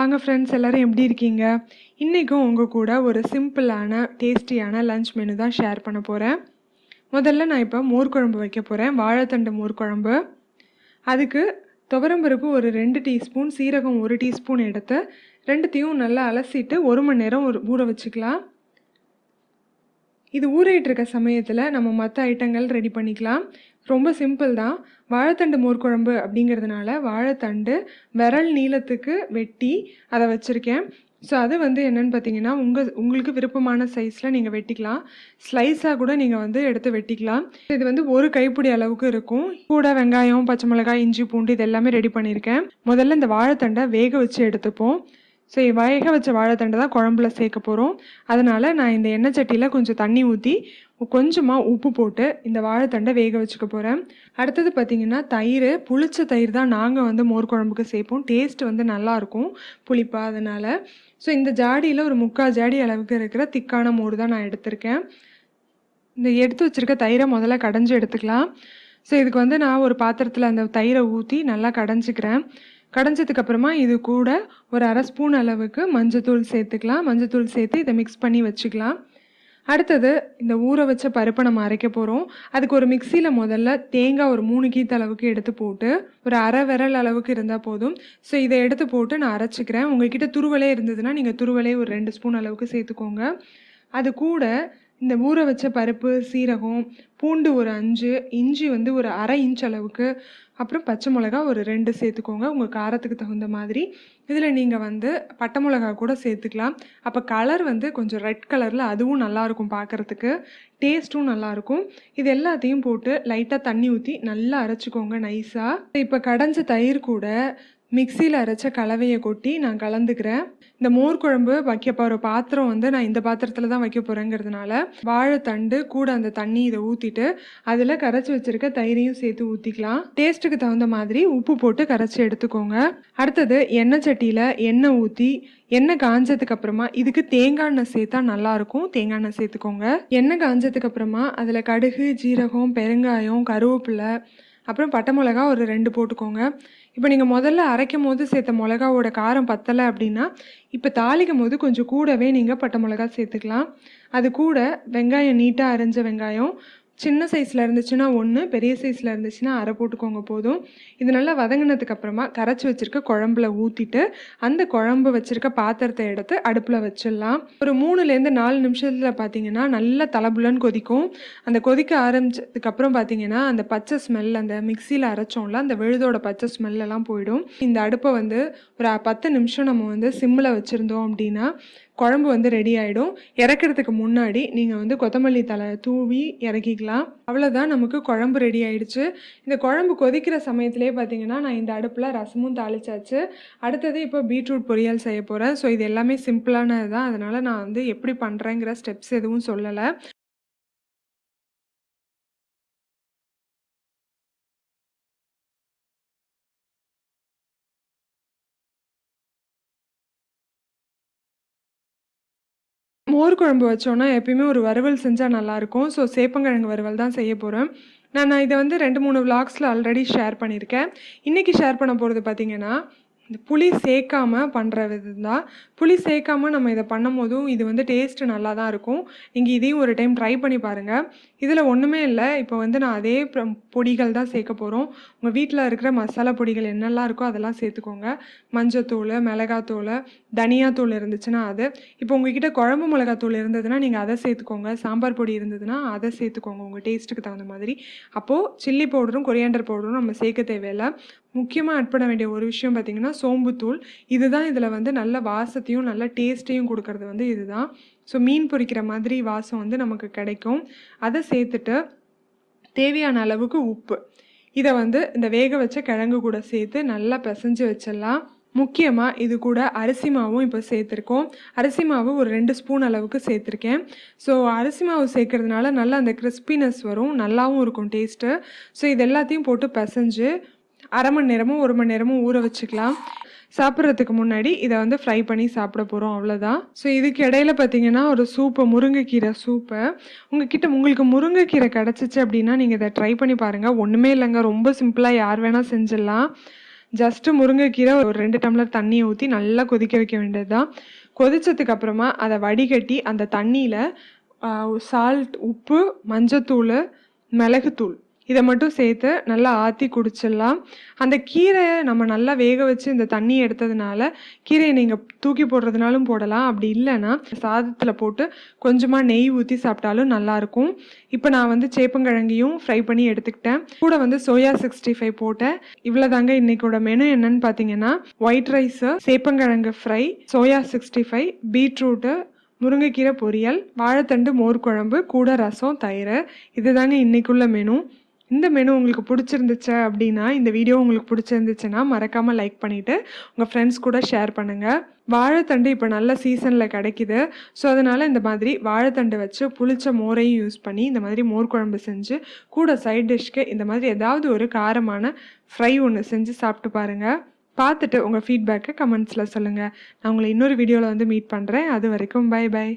வாங்க ஃப்ரெண்ட்ஸ், எல்லோரும் எப்படி இருக்கீங்க? இன்றைக்கும் உங்கள் கூட ஒரு சிம்பிளான டேஸ்டியான லன்ச் மெனு தான் ஷேர் பண்ண போகிறேன். முதல்ல நான் இப்போ மோர் குழம்பு வைக்க போகிறேன். வாழைத்தண்டு மோர் குழம்பு. அதுக்கு துவரம்பருப்பு ஒரு 2 டீஸ்பூன், சீரகம் 1 டீஸ்பூன் எடுத்து ரெண்டுத்தையும் நல்லா அலசிட்டு 1 மணி நேரம் ஊற வச்சுக்கலாம். இது ஊறிட்டு இருக்க சமயத்தில் நம்ம மற்ற ஐட்டங்கள் ரெடி பண்ணிக்கலாம். ரொம்ப சிம்பிள் தான். வாழைத்தண்டு மோர் குழம்பு அப்படிங்கிறதுனால வாழைத்தண்டு விரல் நீளத்துக்கு வெட்டி அதை வச்சுருக்கேன். ஸோ அது என்னென்னு பார்த்தீங்கன்னா உங்களுக்கு விருப்பமான சைஸில் நீங்கள் வெட்டிக்கலாம். ஸ்லைஸாக கூட நீங்கள் எடுத்து வெட்டிக்கலாம். இது ஒரு கைப்பிடி அளவுக்கு இருக்கும். கூட வெங்காயம், பச்சை மிளகாய், இஞ்சி, பூண்டு இது எல்லாமே ரெடி பண்ணியிருக்கேன். முதல்ல இந்த வாழைத்தண்டை வேக வச்சு எடுத்துப்போம். ஸோ வேக வச்ச வாழைத்தண்டை தான் குழம்புல சேர்க்க போகிறோம். அதனால் நான் இந்த எண்ணெய் சட்டியில் கொஞ்சம் தண்ணி ஊற்றி கொஞ்சமாக உப்பு போட்டு இந்த வாழைத்தண்டை வேக வச்சுக்க போகிறேன். அடுத்தது பார்த்திங்கன்னா தயிர், புளிச்ச தயிர் தான் நாங்கள் மோர் குழம்புக்கு சேர்ப்போம். டேஸ்ட் நல்லாயிருக்கும் புளிப்பாக. அதனால் ஸோ இந்த ஜாடியில் ஒரு 3/4 ஜாடி அளவுக்கு இருக்கிற திக்கான மோர் தான் நான் எடுத்திருக்கேன். இந்த எடுத்து வச்சுருக்க தயிரை முதல்ல கடைஞ்சி எடுத்துக்கலாம். ஸோ இதுக்கு நான் ஒரு பாத்திரத்தில் அந்த தயிரை ஊற்றி நல்லா கடைஞ்சிக்கிறேன். கடைஞ்சதுக்கப்புறமா இது கூட ஒரு 1/2 ஸ்பூன் அளவுக்கு மஞ்சத்தூள் சேர்த்துக்கலாம். மஞ்சத்தூள் சேர்த்து இதை மிக்ஸ் பண்ணி வச்சுக்கலாம். அடுத்தது இந்த ஊற வச்ச பருப்பை நம்ம அரைக்க போகிறோம். அதுக்கு ஒரு மிக்சியில் முதல்ல தேங்காய் ஒரு 3 கீத்து அளவுக்கு எடுத்து போட்டு ஒரு 1/2 விரல் அளவுக்கு இருந்தால் போதும். ஸோ இதை எடுத்து போட்டு நான் அரைச்சிக்கிறேன். உங்கள்கிட்ட துருவலே இருந்ததுன்னா நீங்கள் துருவலே ஒரு 2 ஸ்பூன் அளவுக்கு சேர்த்துக்கோங்க. அது கூட இந்த ஊற வச்ச பருப்பு, சீரகம், பூண்டு ஒரு 5, இஞ்சி ஒரு 1/2 இன்ச் அளவுக்கு, அப்புறம் பச்சை மிளகா ஒரு 2 சேர்த்துக்கோங்க உங்கள் காரத்துக்கு தகுந்த மாதிரி. இதில் நீங்கள் பட்டை மிளகா கூட சேர்த்துக்கலாம். அப்போ கலர் கொஞ்சம் ரெட் கலரில் அதுவும் நல்லாயிருக்கும், பார்க்குறதுக்கு டேஸ்ட்டும் நல்லாயிருக்கும். இது எல்லாத்தையும் போட்டு லைட்டாக தண்ணி ஊற்றி நல்லா அரைச்சிக்கோங்க நைஸாக. இப்போ கடைஞ்ச தயிர் கூட மிக்சியில் அரைச்ச கலவையை கொட்டி நான் கலந்துக்கிறேன். இந்த மோர் குழம்பு வைக்க போகிற பாத்திரம் நான் இந்த பாத்திரத்தில் தான் வைக்க போகிறேங்கிறதுனால வாழைத்தண்டு கூட அந்த தண்ணி இதை ஊற்றிட்டு அதில் கரைச்சி வச்சுருக்க தயிரையும் சேர்த்து ஊற்றிக்கலாம். டேஸ்ட்டுக்கு தகுந்த மாதிரி உப்பு போட்டு கரைச்சி எடுத்துக்கோங்க. அடுத்தது எண்ணெய் சட்டியில் எண்ணெய் ஊற்றி எண்ணெய் காஞ்சதுக்கு அப்புறமா இதுக்கு தேங்காய் எண்ணெய் சேர்த்தா நல்லாயிருக்கும். தேங்காய் எண்ணெய் சேர்த்துக்கோங்க. எண்ணெய் காஞ்சதுக்கு அப்புறமா அதில் கடுகு, ஜீரகம், பெருங்காயம், கருவேப்பிலை, அப்புறம் பட்டை மிளகா ஒரு 2 போட்டுக்கோங்க. இப்போ நீங்கள் முதல்ல அரைக்கும் போது சேர்த்த மிளகாவோட காரம் பத்தலை அப்படின்னா இப்போ தாளிக்கும் போது கொஞ்சம் கூடவே நீங்கள் பட்டை மிளகா சேர்த்துக்கலாம். அது கூட வெங்காயம், நீட்டாக அரைஞ்ச வெங்காயம் சின்ன சைஸில் இருந்துச்சுன்னா 1, பெரிய சைஸில் இருந்துச்சுன்னா 1/2 போட்டுக்கோங்க போதும். இது நல்லா வதங்கினதுக்கு அப்புறமா கரைச்சி வச்சுருக்க குழம்புல ஊற்றிட்டு அந்த குழம்பு வச்சுருக்க பாத்திரத்தை எடுத்து அடுப்பில் வச்சிடலாம். ஒரு 3லேருந்து 4 நிமிஷத்தில் பார்த்தீங்கன்னா நல்லா தலபுலன்னு கொதிக்கும். அந்த கொதிக்க ஆரம்பிச்சதுக்கப்புறம் பார்த்தீங்கன்னா அந்த பச்சை ஸ்மெல், அந்த மிக்சியில் அரைச்சோம்ல அந்த விழுதோட பச்சை ஸ்மெல்லாம் போயிடும். இந்த அடுப்பை ஒரு 10 நிமிஷம் நம்ம சிம்மில் வச்சுருந்தோம் அப்படின்னா குழம்பு ரெடி ஆகிடும். இறக்கிறதுக்கு முன்னாடி நீங்கள் கொத்தமல்லி தழை தூவி இறக்கிக்கலாம். அவ்வளோதான், நமக்கு குழம்பு ரெடி ஆகிடுச்சு. இந்த குழம்பு கொதிக்கிற சமயத்துலேயே பார்த்தீங்கன்னா நான் இந்த அடுப்பில் ரசமும் தாளிச்சாச்சு. அடுத்தது இப்போ பீட்ரூட் பொரியல் செய்ய போகிறேன். ஸோ இது எல்லாமே சிம்பிளானது தான். அதனால் நான் எப்படி பண்ணுறேங்கிற ஸ்டெப்ஸ் எதுவும் சொல்லலை. மோர் குழம்பு வச்சோன்னா எப்பயுமே ஒரு வறுவல் செஞ்சால் நல்லாயிருக்கும். ஸோ சேப்பங்கிழங்கு வறுவல் தான் செய்ய போகிறேன். நான் இதை 2-3 விளாக்ஸில் ஆல்ரெடி ஷேர் பண்ணியிருக்கேன். இன்றைக்கி ஷேர் பண்ண போகிறது பார்த்திங்கன்னா இந்த புளி சேர்க்காமல் பண்ணுற விதம் தான். புளி சேர்க்காமல் நம்ம இதை பண்ணும் போதும் இது டேஸ்ட்டு நல்லா தான் இருக்கும். நீங்கள் இதையும் ஒரு டைம் ட்ரை பண்ணி பாருங்கள். இதில் ஒன்றுமே இல்லை. இப்போ நான் அதே பொடிகள் தான் சேர்க்க போகிறோம். உங்கள் வீட்டில் இருக்கிற மசாலா பொடிகள் என்னெல்லாம் இருக்கோ அதெல்லாம் சேர்த்துக்கோங்க. மஞ்சத்தூள், மிளகாத்தூள், தனியாத்தூள் இருந்துச்சுன்னா அது. இப்போ உங்கள்கிட்ட குழம்பு மிளகாத்தூள் இருந்ததுன்னா நீங்கள் அதை சேர்த்துக்கோங்க. சாம்பார் பொடி இருந்ததுன்னா அதை சேர்த்துக்கோங்க உங்கள் டேஸ்ட்டுக்கு தகுந்த மாதிரி. அப்போது சில்லி பவுடரும் கொரியாண்டர் பவுடரும் நம்ம சேர்க்க தேவையில்லை. முக்கியமாக ஆட் பண்ண வேண்டிய ஒரு விஷயம் பார்த்திங்கன்னா சோம்புத்தூள். இதுதான் இதில் நல்ல வாசத்தையும் நல்ல டேஸ்ட்டையும் கொடுக்கறது இதுதான். ஸோ மீன் பொரிக்கிற மாதிரி வாசம் நமக்கு கிடைக்கும். அதை சேர்த்துட்டு தேவையான அளவுக்கு உப்பு, இதை இந்த வேக வச்ச கிழங்கு கூட சேர்த்து நல்லா பிசைஞ்சு வச்சிடலாம். முக்கியமாக இது கூட அரிசி மாவும் இப்போ சேர்த்துருக்கோம். அரிசி மாவு ஒரு 2 ஸ்பூன் அளவுக்கு சேர்த்துருக்கேன். ஸோ அரிசி மாவு சேர்க்கறதுனால நல்லா அந்த கிறிஸ்பினஸ் வரும், நல்லாவும் இருக்கும் டேஸ்ட்டு. ஸோ இது எல்லாத்தையும் போட்டு பிசைஞ்சு 1/2 மணி நேரமும் 1 மணி நேரமும் ஊற வச்சுக்கலாம். சாப்பிட்றதுக்கு முன்னாடி இதை ஃப்ரை பண்ணி சாப்பிட போகிறோம், அவ்வளோதான். ஸோ இதுக்கு இடையில பார்த்தீங்கன்னா ஒரு சூப்பு, முருங்கைக்கீரை சூப்பு. உங்களுக்கு முருங்கைக்கீரை கிடச்சிச்சு அப்படின்னா நீங்கள் இதை ட்ரை பண்ணி பாருங்கள். ஒன்றுமே இல்லைங்க, ரொம்ப சிம்பிளாக யார் வேணால் செஞ்சிடலாம். ஜஸ்ட்டு முருங்கைக்கீரை ஒரு 2 டம்ளர் தண்ணியை ஊற்றி நல்லா கொதிக்க வைக்க வேண்டியது தான். கொதிச்சதுக்கு அப்புறமா அதை வடிகட்டி அந்த தண்ணியில் சால்ட், உப்பு, மஞ்சத்தூள், மிளகுத்தூள் இதை மட்டும் சேர்த்து நல்லா ஆற்றி குடிச்சிடலாம். அந்த கீரையை நம்ம நல்லா வேக வச்சு இந்த தண்ணி எடுத்ததுனால கீரையை நீங்கள் தூக்கி போடுறதுனாலும் போடலாம். அப்படி இல்லைன்னா சாதத்தில் போட்டு கொஞ்சமாக நெய் ஊற்றி சாப்பிட்டாலும் நல்லாயிருக்கும். இப்போ நான் வந்து சேப்பங்கிழங்கையும் ஃப்ரை பண்ணி எடுத்துக்கிட்டேன். கூட வந்து சோயா 65 போட்டேன். இவ்வளோதாங்க இன்னைக்கோட மெனு. என்னன்னு பார்த்தீங்கன்னா ஒயிட் ரைஸு, சேப்பங்கிழங்கு ஃப்ரை, சோயா 65, பீட்ரூட்டு, முருங்கைக்கீரை பொரியல், வாழைத்தண்டு மோர் குழம்பு, கூட ரசம், தயிர். இதுதாங்க இன்னைக்குள்ள மெனு. இந்த மெனு உங்களுக்கு பிடிச்சிருந்துச்சு அப்படின்னா, இந்த வீடியோ உங்களுக்கு பிடிச்சிருந்துச்சுன்னா மறக்காமல் லைக் பண்ணிவிட்டு உங்கள் ஃப்ரெண்ட்ஸ் கூட ஷேர் பண்ணுங்கள். வாழைத்தண்டு இப்போ நல்ல சீசனில் கிடைக்கிது. ஸோ அதனால் இந்த மாதிரி வாழைத்தண்டு வச்சு புளிச்ச மோரையும் யூஸ் பண்ணி இந்த மாதிரி மோர் குழம்பு செஞ்சு கூட சைட் டிஷ்க்கு இந்த மாதிரி ஏதாவது ஒரு காரமான ஃப்ரை ஒன்று செஞ்சு சாப்பிட்டு பாருங்கள். பார்த்துட்டு உங்கள் ஃபீட்பேக்கை கமெண்ட்ஸில் சொல்லுங்கள். நான் உங்களை இன்னொரு வீடியோவில் வந்து மீட் பண்ணுறேன். அது வரைக்கும் பை பை.